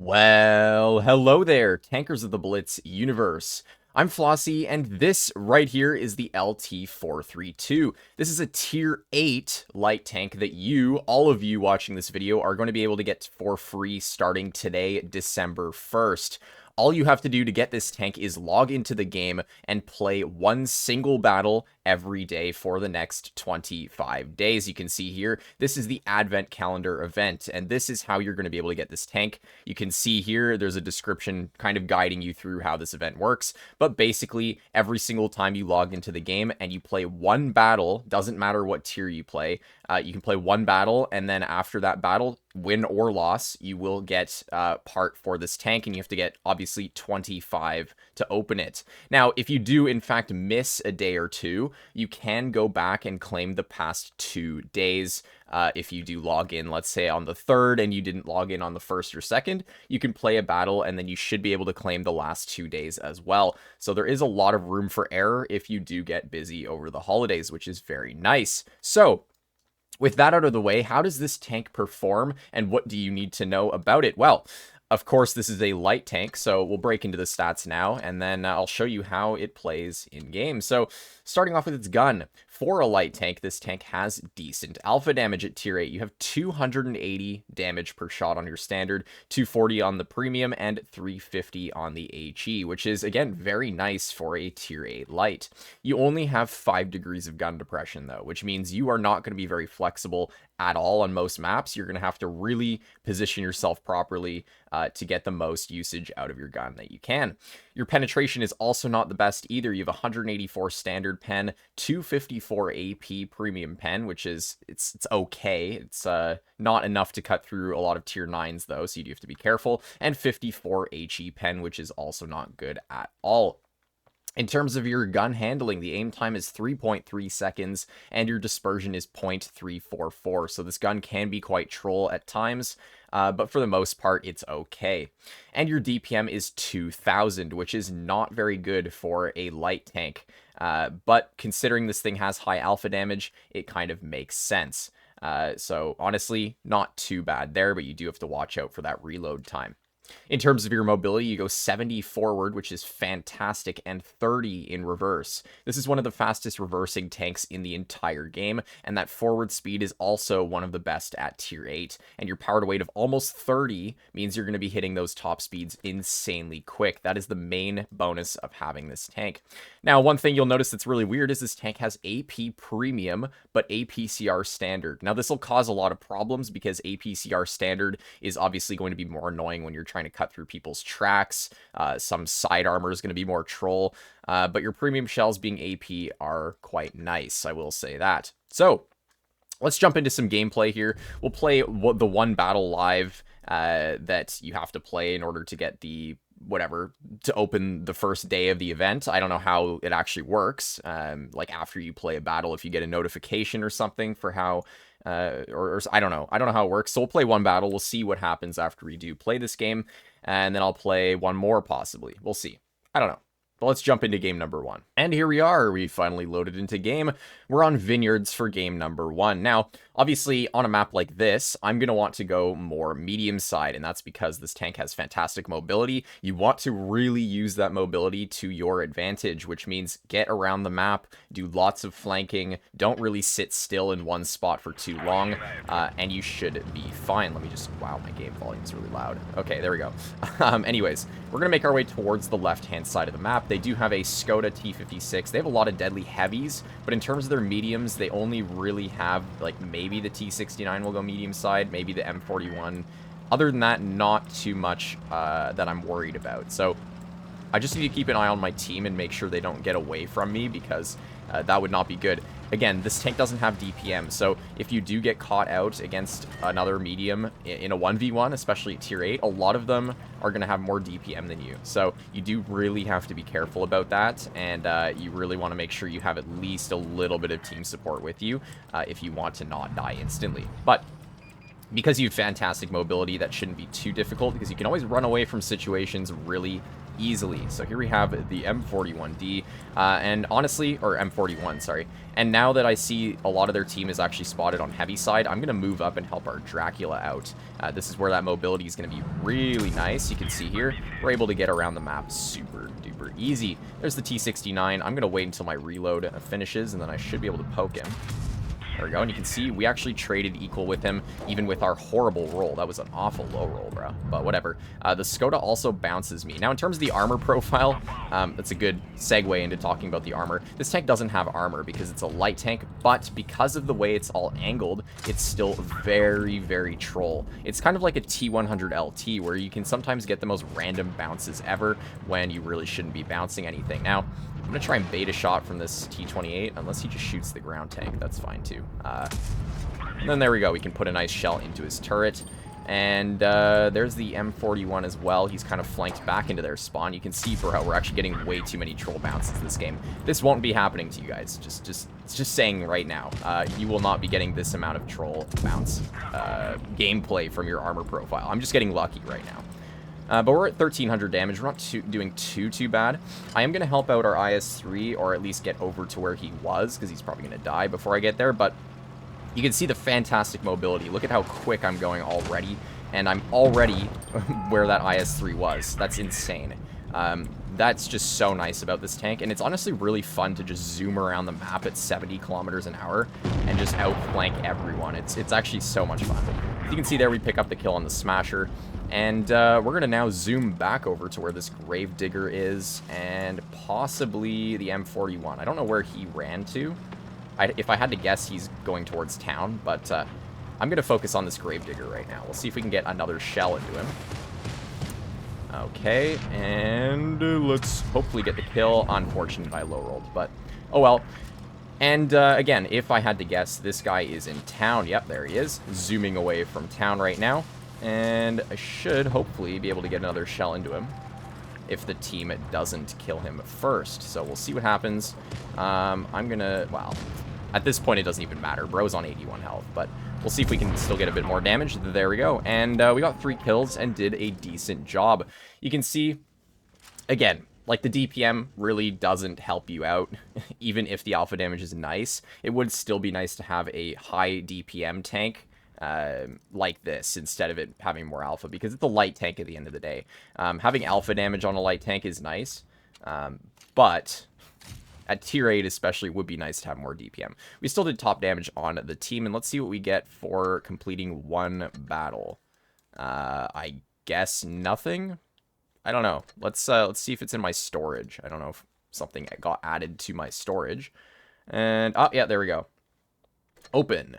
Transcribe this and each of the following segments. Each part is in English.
Well, hello there, Tankers of the Blitz universe. I'm Flossie, and this right here is the LT-432. This is a Tier 8 light tank that all of you watching this video, are going to be able to get for free starting today, December 1st. All you have to do to get this tank is log into the game and play one single battle every day for the next 25 days. You can see here, this is the Advent Calendar event, and this is how you're going to be able to get this tank. You can see here, there's a description kind of guiding you through how this event works, but basically, every single time you log into the game and you play one battle, doesn't matter what tier you play, you can play one battle, and then after that battle, win or loss, you will get part for this tank, and you have to get, obviously, 25 to open it. Now, if you do, in fact, miss a day or two, you can go back and claim the past 2 days. If you do log in, let's say on the 3rd, and you didn't log in on the 1st or 2nd, you can play a battle, and then you should be able to claim the last 2 days as well. So there is a lot of room for error if you do get busy over the holidays, which is very nice. So, with that out of the way, how does this tank perform, and what do you need to know about it? Well, of course, this is a light tank, so we'll break into the stats now, and then I'll show you how it plays in-game. So, starting off with its gun. For a light tank, this tank has decent alpha damage at Tier 8. You have 280 damage per shot on your standard, 240 on the premium, and 350 on the HE, which is, again, very nice for a Tier 8 light. You only have 5 degrees of gun depression, though, which means you are not going to be very flexible at all on most maps. You're going to have to really position yourself properly to get the most usage out of your gun that you can. Your penetration is also not the best either. You have 184 standard pen, 254 AP premium pen, which is, it's okay. It's not enough to cut through a lot of tier 9s though, so you do have to be careful, and 54 HE pen, which is also not good at all. In terms of your gun handling, the aim time is 3.3 seconds, and your dispersion is 0.344, so this gun can be quite troll at times, but for the most part, it's okay. And your DPM is 2,000, which is not very good for a light tank, but considering this thing has high alpha damage, it kind of makes sense. So honestly, not too bad there, but you do have to watch out for that reload time. In terms of your mobility, you go 70 forward, which is fantastic, and 30 in reverse. This is one of the fastest reversing tanks in the entire game, and that forward speed is also one of the best at Tier 8. And your power to weight of almost 30 means you're going to be hitting those top speeds insanely quick. That is the main bonus of having this tank. Now, one thing you'll notice that's really weird is this tank has AP Premium, but APCR Standard. Now, this will cause a lot of problems because APCR Standard is obviously going to be more annoying when you're trying to cut through people's tracks. Some side armor is going to be more troll, but your premium shells being AP are quite nice, I will say that. So, let's jump into some gameplay here. We'll play the one battle live that you have to play in order to get the to open the first day of the event. I don't know how it actually works. Like after you play a battle, if you get a notification or something for how, or I don't know. I don't know how it works. So we'll play one battle. We'll see what happens after we do play this game. And then I'll play one more possibly. We'll see. I don't know. But let's jump into game number 1. And here we are. We finally loaded into game. We're on Vineyards for game number 1. Now, obviously, on a map like this, I'm going to want to go more medium side, and that's because this tank has fantastic mobility. You want to really use that mobility to your advantage, which means get around the map, do lots of flanking, don't really sit still in one spot for too long, and you should be fine. Let me just, wow, my game volume is really loud. Okay, there we go. Anyways, we're going to make our way towards the left-hand side of the map. They do have a Skoda T56. They have a lot of deadly heavies, but in terms of their mediums, they only really have, like, maybe the T69 will go medium side, maybe the M41. Other than that, not too much that I'm worried about. So I just need to keep an eye on my team and make sure they don't get away from me, because that would not be good. Again, this tank doesn't have DPM, so if you do get caught out against another medium in a 1v1, especially at Tier 8, a lot of them are going to have more DPM than you. So you do really have to be careful about that, and you really want to make sure you have at least a little bit of team support with you if you want to not die instantly. But because you have fantastic mobility, that shouldn't be too difficult, because you can always run away from situations really easily. So here we have the M41D. And honestly, or M41, sorry. And now that I see a lot of their team is actually spotted on heavy side, I'm going to move up and help our Dracula out. This is where that mobility is going to be really nice. You can see here, we're able to get around the map super duper easy. There's the T69. I'm going to wait until my reload finishes, and then I should be able to poke him. There we go, and you can see we actually traded equal with him, even with our horrible roll. That was an awful low roll, bro, but whatever. The Skoda also bounces me. Now, in terms of the armor profile, that's a good segue into talking about the armor. This tank doesn't have armor because it's a light tank, but because of the way it's all angled, it's still very, very troll. It's kind of like a T100 LT, where you can sometimes get the most random bounces ever when you really shouldn't be bouncing anything. Now, I'm going to try and bait a shot from this T28, unless he just shoots the ground tank. That's fine, too. And then there we go. We can put a nice shell into his turret. And there's the M41 as well. He's kind of flanked back into their spawn. You can see, bro, we're actually getting way too many troll bounces this game. This won't be happening to you guys. Just saying right now. You will not be getting this amount of troll bounce gameplay from your armor profile. I'm just getting lucky right now. But we're at 1,300 damage. We're not doing too bad. I am going to help out our IS-3, or at least get over to where he was, because he's probably going to die before I get there. But you can see the fantastic mobility. Look at how quick I'm going already, and I'm already where that IS-3 was. That's insane. That's just so nice about this tank, and it's honestly really fun to just zoom around the map at 70 kilometers an hour and just outflank everyone. It's actually so much fun. As you can see there, we pick up the kill on the Smasher. And we're going to now zoom back over to where this Gravedigger is, and possibly the M41. I don't know where he ran to. If I had to guess, he's going towards town, but I'm going to focus on this Gravedigger right now. We'll see if we can get another shell into him. Okay, and let's hopefully get the kill. Unfortunate I low-rolled, but oh well. And again, if I had to guess, this guy is in town. Yep, there he is, zooming away from town right now. And I should hopefully be able to get another shell into him if the team doesn't kill him first. So we'll see what happens. I'm gonna, well, at this point it doesn't even matter. Bro's on 81 health, but we'll see if we can still get a bit more damage. There we go. And we got 3 kills and did a decent job. You can see, again, like the DPM really doesn't help you out. Even if the alpha damage is nice, it would still be nice to have a high DPM tank like this instead of it having more alpha, because it's a light tank at the end of the day. Having alpha damage on a light tank is nice, but at tier 8 especially would be nice to have more DPM. We still did top damage on the team, and let's see what we get for completing 1 battle. I guess nothing? I don't know. Let's see if it's in my storage. I don't know if something got added to my storage. And, oh, yeah, there we go. Open.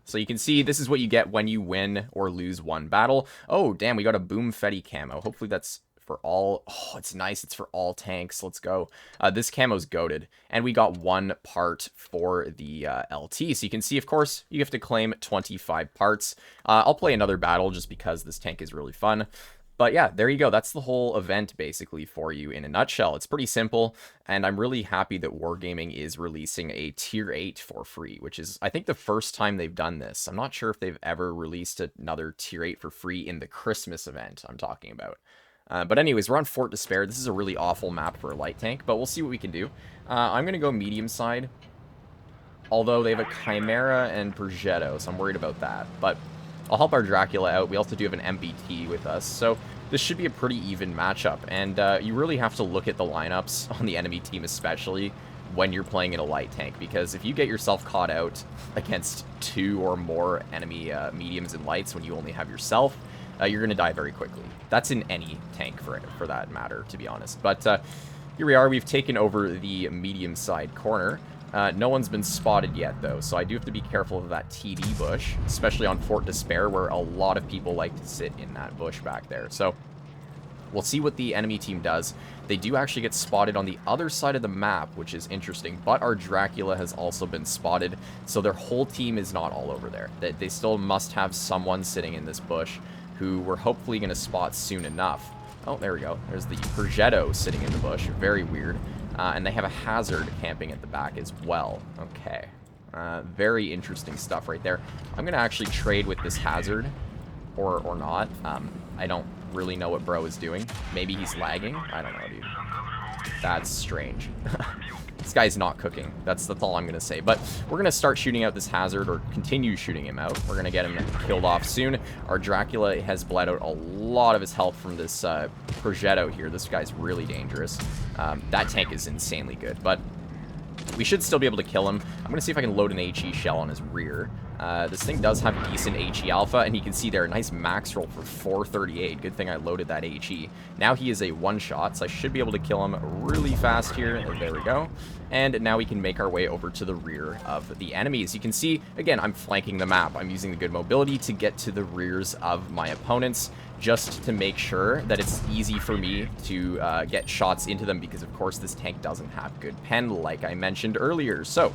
So you can see this is what you get when you win or lose 1 battle. Oh, damn, we got a Boom Fetty camo. Hopefully that's for all. Oh, it's nice. It's for all tanks. Let's go. This camo's goated. And we got 1 part for the LT. So you can see, of course, you have to claim 25 parts. I'll play another battle just because this tank is really fun. But yeah, there you go. That's the whole event basically for you in a nutshell. It's pretty simple, and I'm really happy that Wargaming is releasing a tier 8 for free, which is, I think, the first time they've done this. I'm not sure if they've ever released another tier 8 for free in the Christmas event I'm talking about. But anyways, we're on Fort Despair. This is a really awful map for a light tank, but we'll see what we can do. I'm going to go medium side, although they have a Chimera and Progetto, so I'm worried about that. But I'll help our Dracula out. We also do have an MBT with us, so this should be a pretty even matchup. And you really have to look at the lineups on the enemy team, especially when you're playing in a light tank, because if you get yourself caught out against 2 or more enemy mediums and lights when you only have yourself, you're going to die very quickly. That's in any tank for that matter, to be honest. But here we are. We've taken over the medium side corner. No one's been spotted yet, though, so I do have to be careful of that TD bush, especially on Fort Despair, where a lot of people like to sit in that bush back there. So we'll see what the enemy team does. They do actually get spotted on the other side of the map, which is interesting, but our Dracula has also been spotted, so their whole team is not all over there. They still must have someone sitting in this bush who we're hopefully going to spot soon enough. Oh, there we go. There's the Progetto sitting in the bush. Very weird. And they have a Hazard camping at the back as well. Okay. Very interesting stuff right there. I'm going to actually trade with this Hazard, or not. I don't really know what bro is doing. Maybe he's lagging. I don't know, dude. That's strange. This guy's not cooking. That's all I'm going to say. But we're going to start shooting out this hazard, or continue shooting him out. We're going to get him killed off soon. Our Dracula has bled out a lot of his health from this Progetto here. This guy's really dangerous. That tank is insanely good, but we should still be able to kill him. I'm going to see if I can load an HE shell on his rear. This thing does have decent HE alpha, and you can see there a nice max roll for 438. Good thing I loaded that HE. Now he is a one-shot, so I should be able to kill him really fast here. There we go. And now we can make our way over to the rear of the enemies. You can see, again, I'm flanking the map. I'm using the good mobility to get to the rears of my opponents, just to make sure that it's easy for me to get shots into them, because of course this tank doesn't have good pen, like I mentioned earlier. So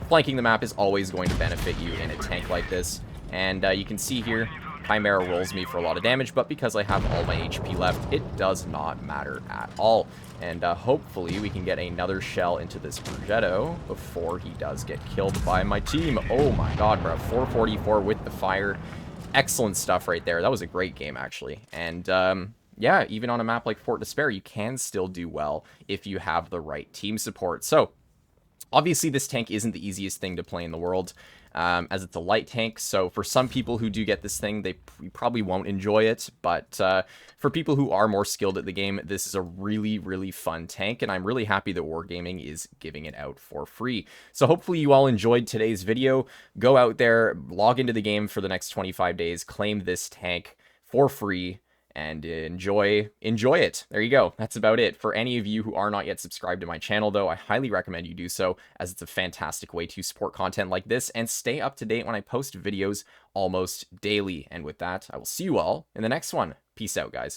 flanking the map is always going to benefit you in a tank like this. And you can see here, Chimera rolls me for a lot of damage, but because I have all my HP left, it does not matter at all. And hopefully we can get another shell into this Progetto before he does get killed by my team. Oh my god, bro. 444 with the fire. Excellent stuff right there. That was a great game, actually. And yeah, even on a map like Fort Despair, you can still do well if you have the right team support. So obviously this tank isn't the easiest thing to play in the world, as it's a light tank. So for some people who do get this thing, they probably won't enjoy it. But for people who are more skilled at the game, this is a really, really fun tank. And I'm really happy that Wargaming is giving it out for free. So hopefully you all enjoyed today's video. Go out there, log into the game for the next 25 days, claim this tank for free, and enjoy it. There you go. That's about it. For any of you who are not yet subscribed to my channel, though, I highly recommend you do so, as it's a fantastic way to support content like this and stay up to date when I post videos almost daily. And with that, I will see you all in the next one. Peace out, guys.